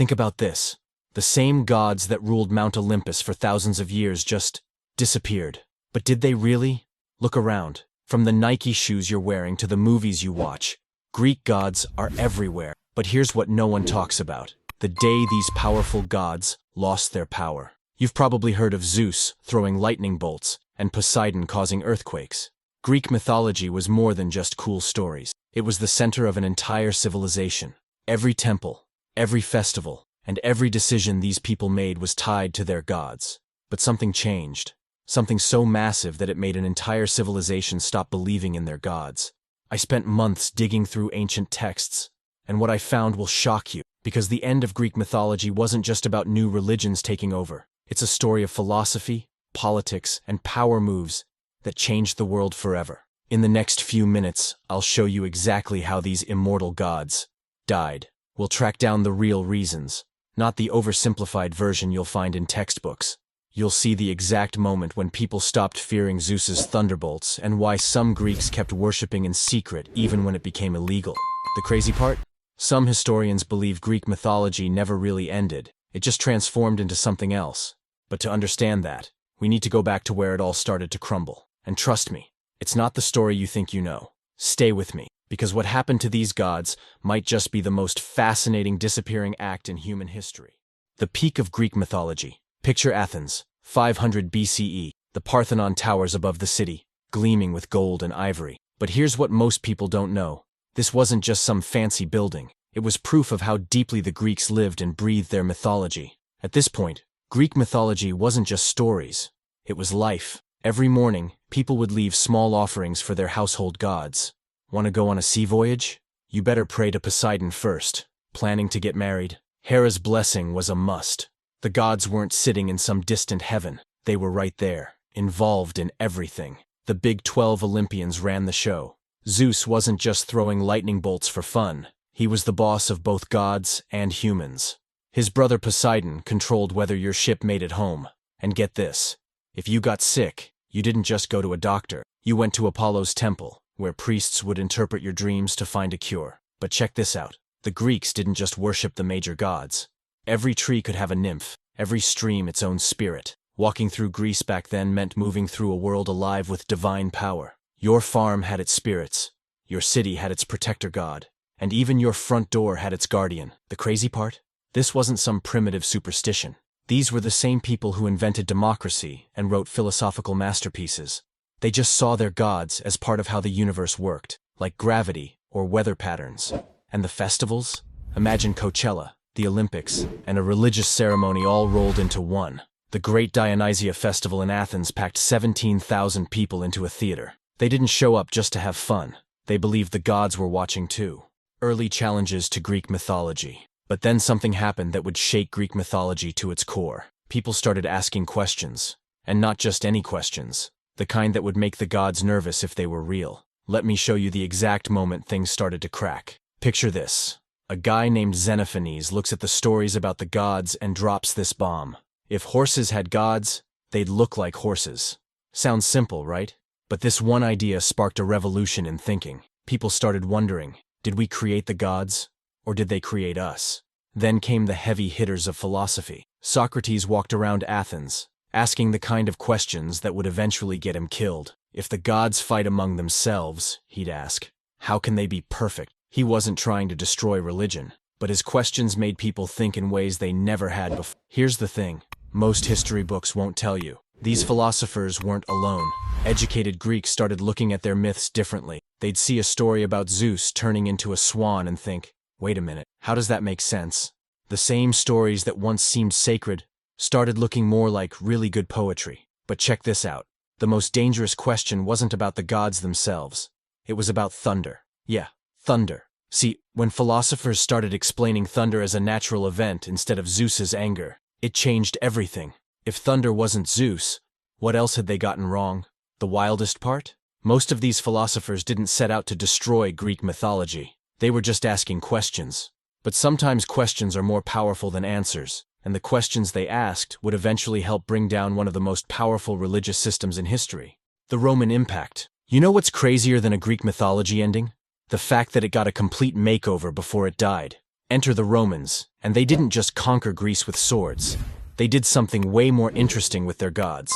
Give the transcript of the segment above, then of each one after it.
Think about this. The same gods that ruled Mount Olympus for thousands of years just disappeared. But did they really? Look around. From the Nike shoes you're wearing to the movies you watch, Greek gods are everywhere. But here's what no one talks about. The day these powerful gods lost their power. You've probably heard of Zeus throwing lightning bolts and Poseidon causing earthquakes. Greek mythology was more than just cool stories. It was the center of an entire civilization. Every temple, every festival, and every decision these people made was tied to their gods. But something changed. Something so massive that it made an entire civilization stop believing in their gods. I spent months digging through ancient texts, and what I found will shock you, because the end of Greek mythology wasn't just about new religions taking over. It's a story of philosophy, politics, and power moves that changed the world forever. In the next few minutes, I'll show you exactly how these immortal gods died. We'll track down the real reasons, not the oversimplified version you'll find in textbooks. You'll see the exact moment when people stopped fearing Zeus's thunderbolts and why some Greeks kept worshipping in secret even when it became illegal. The crazy part? Some historians believe Greek mythology never really ended. It just transformed into something else. But to understand that, we need to go back to where it all started to crumble. And trust me, it's not the story you think you know. Stay with me, because what happened to these gods might just be the most fascinating disappearing act in human history. The peak of Greek mythology. Picture Athens, 500 BCE, the Parthenon towers above the city, gleaming with gold and ivory. But here's what most people don't know. This wasn't just some fancy building. It was proof of how deeply the Greeks lived and breathed their mythology. At this point, Greek mythology wasn't just stories. It was life. Every morning, people would leave small offerings for their household gods. Want to go on a sea voyage? You better pray to Poseidon first. Planning to get married? Hera's blessing was a must. The gods weren't sitting in some distant heaven. They were right there, involved in everything. The Big 12 Olympians ran the show. Zeus wasn't just throwing lightning bolts for fun. He was the boss of both gods and humans. His brother Poseidon controlled whether your ship made it home. And get this, if you got sick, you didn't just go to a doctor. You went to Apollo's temple, where priests would interpret your dreams to find a cure. But check this out. The Greeks didn't just worship the major gods. Every tree could have a nymph, every stream its own spirit. Walking through Greece back then meant moving through a world alive with divine power. Your farm had its spirits, your city had its protector god, and even your front door had its guardian. The crazy part? This wasn't some primitive superstition. These were the same people who invented democracy and wrote philosophical masterpieces. They just saw their gods as part of how the universe worked, like gravity or weather patterns. And the festivals? Imagine Coachella, the Olympics, and a religious ceremony all rolled into one. The Great Dionysia Festival in Athens packed 17,000 people into a theater. They didn't show up just to have fun. They believed the gods were watching too. Early challenges to Greek mythology. But then something happened that would shake Greek mythology to its core. People started asking questions. And not just any questions. The kind that would make the gods nervous if they were real. Let me show you the exact moment things started to crack. Picture this. A guy named Xenophanes looks at the stories about the gods and drops this bomb. If horses had gods, they'd look like horses. Sounds simple, right? But this one idea sparked a revolution in thinking. People started wondering, did we create the gods, or did they create us? Then came the heavy hitters of philosophy. Socrates walked around Athens, asking the kind of questions that would eventually get him killed. If the gods fight among themselves, he'd ask, how can they be perfect? He wasn't trying to destroy religion, but his questions made people think in ways they never had before. Here's the thing, most history books won't tell you. These philosophers weren't alone. Educated Greeks started looking at their myths differently. They'd see a story about Zeus turning into a swan and think, wait a minute, how does that make sense? The same stories that once seemed sacred started looking more like really good poetry. But check this out. The most dangerous question wasn't about the gods themselves. It was about thunder. Yeah, thunder. See, when philosophers started explaining thunder as a natural event instead of Zeus's anger, it changed everything. If thunder wasn't Zeus, what else had they gotten wrong? The wildest part? Most of these philosophers didn't set out to destroy Greek mythology. They were just asking questions. But sometimes questions are more powerful than answers, and the questions they asked would eventually help bring down one of the most powerful religious systems in history. The Roman impact. You know what's crazier than a Greek mythology ending? The fact that it got a complete makeover before it died. Enter the Romans, and they didn't just conquer Greece with swords. They did something way more interesting with their gods.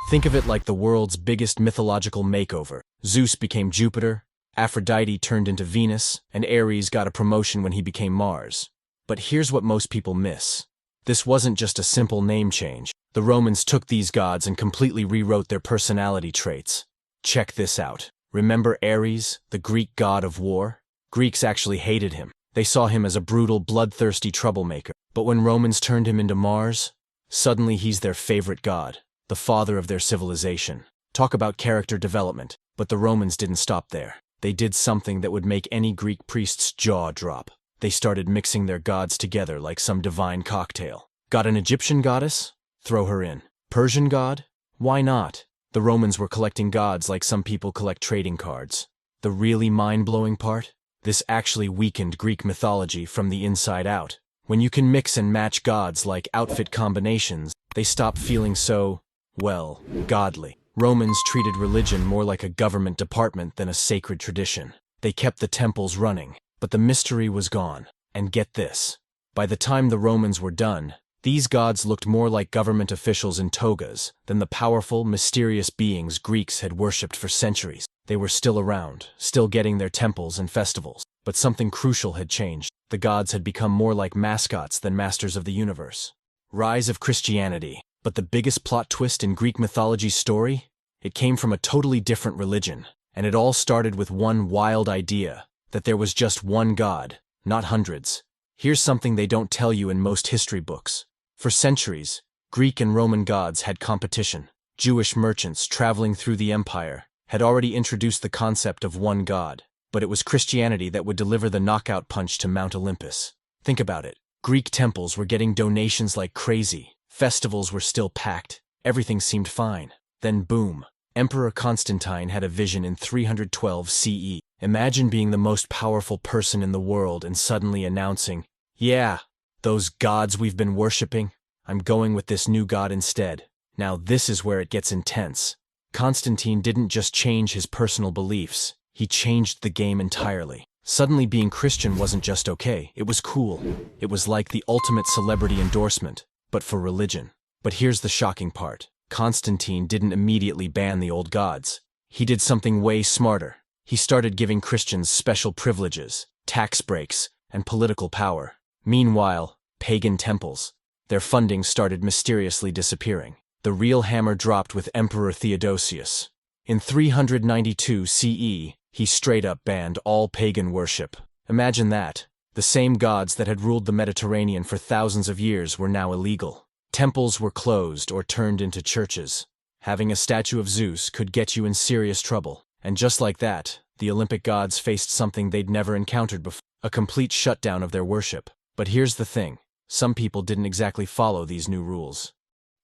Think of it like the world's biggest mythological makeover. Zeus became Jupiter, Aphrodite turned into Venus, and Ares got a promotion when he became Mars. But here's what most people miss. This wasn't just a simple name change. The Romans took these gods and completely rewrote their personality traits. Check this out. Remember Ares, the Greek god of war? Greeks actually hated him. They saw him as a brutal, bloodthirsty troublemaker. But when Romans turned him into Mars, suddenly he's their favorite god, the father of their civilization. Talk about character development. But the Romans didn't stop there. They did something that would make any Greek priest's jaw drop. They started mixing their gods together like some divine cocktail. Got an Egyptian goddess? Throw her in. Persian god? Why not? The Romans were collecting gods like some people collect trading cards. The really mind-blowing part? This actually weakened Greek mythology from the inside out. When you can mix and match gods like outfit combinations, they stop feeling so, well, godly. Romans treated religion more like a government department than a sacred tradition. They kept the temples running, but the mystery was gone. And get this. By the time the Romans were done, these gods looked more like government officials in togas than the powerful, mysterious beings Greeks had worshipped for centuries. They were still around, still getting their temples and festivals. But something crucial had changed. The gods had become more like mascots than masters of the universe. Rise of Christianity. But the biggest plot twist in Greek mythology's story? It came from a totally different religion. And it all started with one wild idea, that there was just one god, not hundreds. Here's something they don't tell you in most history books. For centuries, Greek and Roman gods had competition. Jewish merchants traveling through the empire had already introduced the concept of one god. But it was Christianity that would deliver the knockout punch to Mount Olympus. Think about it. Greek temples were getting donations like crazy. Festivals were still packed. Everything seemed fine. Then boom. Emperor Constantine had a vision in 312 CE. Imagine being the most powerful person in the world and suddenly announcing, yeah, those gods we've been worshipping, I'm going with this new god instead. Now this is where it gets intense. Constantine didn't just change his personal beliefs. He changed the game entirely. Suddenly being Christian wasn't just okay, it was cool. It was like the ultimate celebrity endorsement, but for religion. But here's the shocking part. Constantine didn't immediately ban the old gods. He did something way smarter. He started giving Christians special privileges, tax breaks, and political power. Meanwhile, pagan temples, their funding started mysteriously disappearing. The real hammer dropped with Emperor Theodosius. In 392 CE, he straight up banned all pagan worship. Imagine that. The same gods that had ruled the Mediterranean for thousands of years were now illegal. Temples were closed or turned into churches. Having a statue of Zeus could get you in serious trouble. And just like that, the Olympic gods faced something they'd never encountered before, a complete shutdown of their worship. But here's the thing. Some people didn't exactly follow these new rules.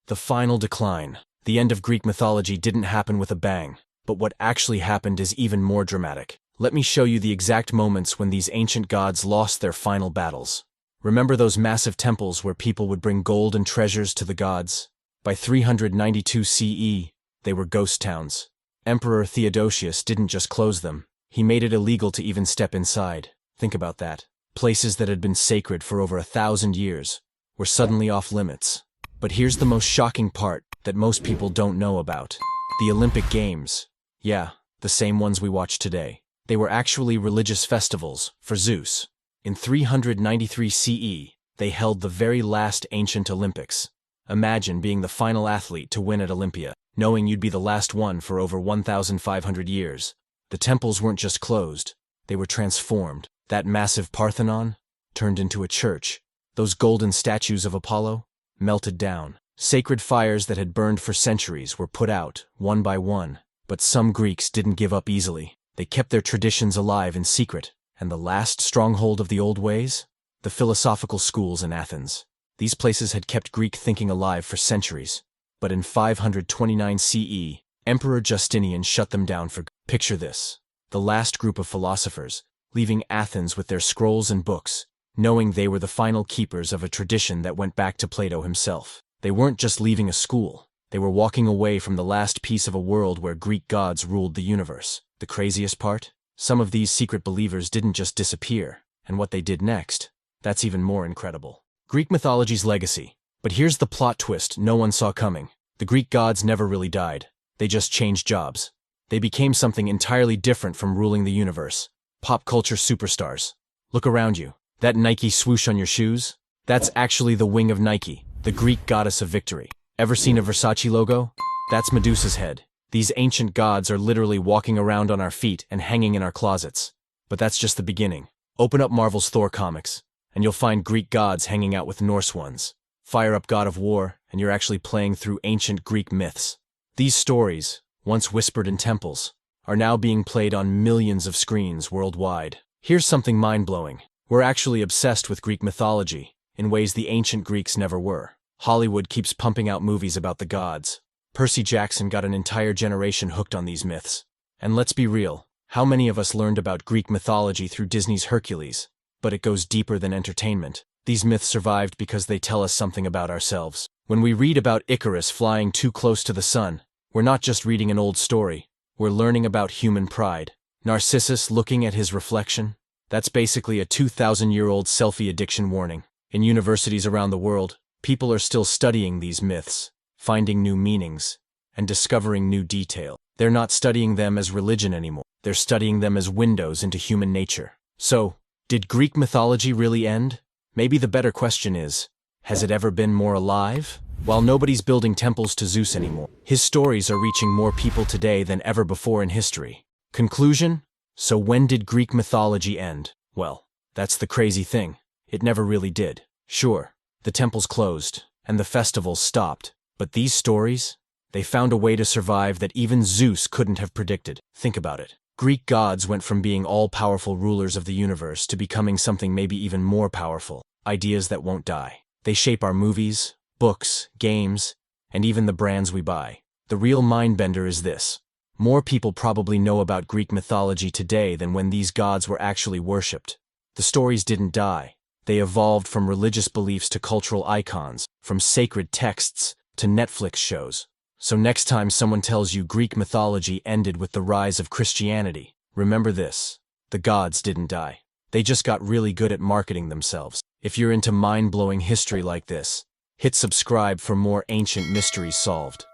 The final decline. The end of Greek mythology didn't happen with a bang. But what actually happened is even more dramatic. Let me show you the exact moments when these ancient gods lost their final battles. Remember those massive temples where people would bring gold and treasures to the gods? By 392 CE, they were ghost towns. Emperor Theodosius didn't just close them. He made it illegal to even step inside. Think about that. Places that had been sacred for over 1,000 years were suddenly off limits. But here's the most shocking part that most people don't know about. The Olympic Games. Yeah, the same ones we watch today. They were actually religious festivals for Zeus. In 393 CE, they held the very last ancient Olympics. Imagine being the final athlete to win at Olympia, knowing you'd be the last one for over 1,500 years. The temples weren't just closed, they were transformed. That massive Parthenon turned into a church. Those golden statues of Apollo melted down. Sacred fires that had burned for centuries were put out, one by one. But some Greeks didn't give up easily. They kept their traditions alive in secret. And the last stronghold of the old ways? The philosophical schools in Athens. These places had kept Greek thinking alive for centuries. But in 529 CE, Emperor Justinian shut them down for good. Picture this. The last group of philosophers, leaving Athens with their scrolls and books, knowing they were the final keepers of a tradition that went back to Plato himself. They weren't just leaving a school. They were walking away from the last piece of a world where Greek gods ruled the universe. The craziest part? Some of these secret believers didn't just disappear, and what they did next That's even more incredible. Greek mythology's legacy. But here's the plot twist no one saw coming. The Greek gods never really died. They just changed jobs. They became something entirely different from ruling the universe. Pop culture superstars. Look around you. That Nike swoosh on your shoes? That's actually the wing of Nike, the Greek goddess of victory. Ever seen a Versace logo? That's Medusa's head. These ancient gods are literally walking around on our feet and hanging in our closets. But that's just the beginning. Open up Marvel's Thor comics, and you'll find Greek gods hanging out with Norse ones. Fire up God of War, and you're actually playing through ancient Greek myths. These stories, once whispered in temples, are now being played on millions of screens worldwide. Here's something mind-blowing. We're actually obsessed with Greek mythology, in ways the ancient Greeks never were. Hollywood keeps pumping out movies about the gods. Percy Jackson got an entire generation hooked on these myths. And let's be real, how many of us learned about Greek mythology through Disney's Hercules? But it goes deeper than entertainment. These myths survived because they tell us something about ourselves. When we read about Icarus flying too close to the sun, we're not just reading an old story, we're learning about human pride. Narcissus looking at his reflection? That's basically a 2,000-year-old selfie addiction warning. In universities around the world, people are still studying these myths, finding new meanings, and discovering new detail. They're not studying them as religion anymore. They're studying them as windows into human nature. So, did Greek mythology really end? Maybe the better question is, has it ever been more alive? While nobody's building temples to Zeus anymore, his stories are reaching more people today than ever before in history. Conclusion? So when did Greek mythology end? Well, that's the crazy thing. It never really did. Sure, the temples closed, and the festivals stopped. But these stories? They found a way to survive that even Zeus couldn't have predicted. Think about it. Greek gods went from being all-powerful rulers of the universe to becoming something maybe even more powerful. Ideas that won't die. They shape our movies, books, games, and even the brands we buy. The real mind-bender is this. More people probably know about Greek mythology today than when these gods were actually worshipped. The stories didn't die. They evolved from religious beliefs to cultural icons, from sacred texts to Netflix shows. So next time someone tells you Greek mythology ended with the rise of Christianity, remember this. The gods didn't die. They just got really good at marketing themselves. If you're into mind-blowing history like this, hit subscribe for more ancient mysteries solved.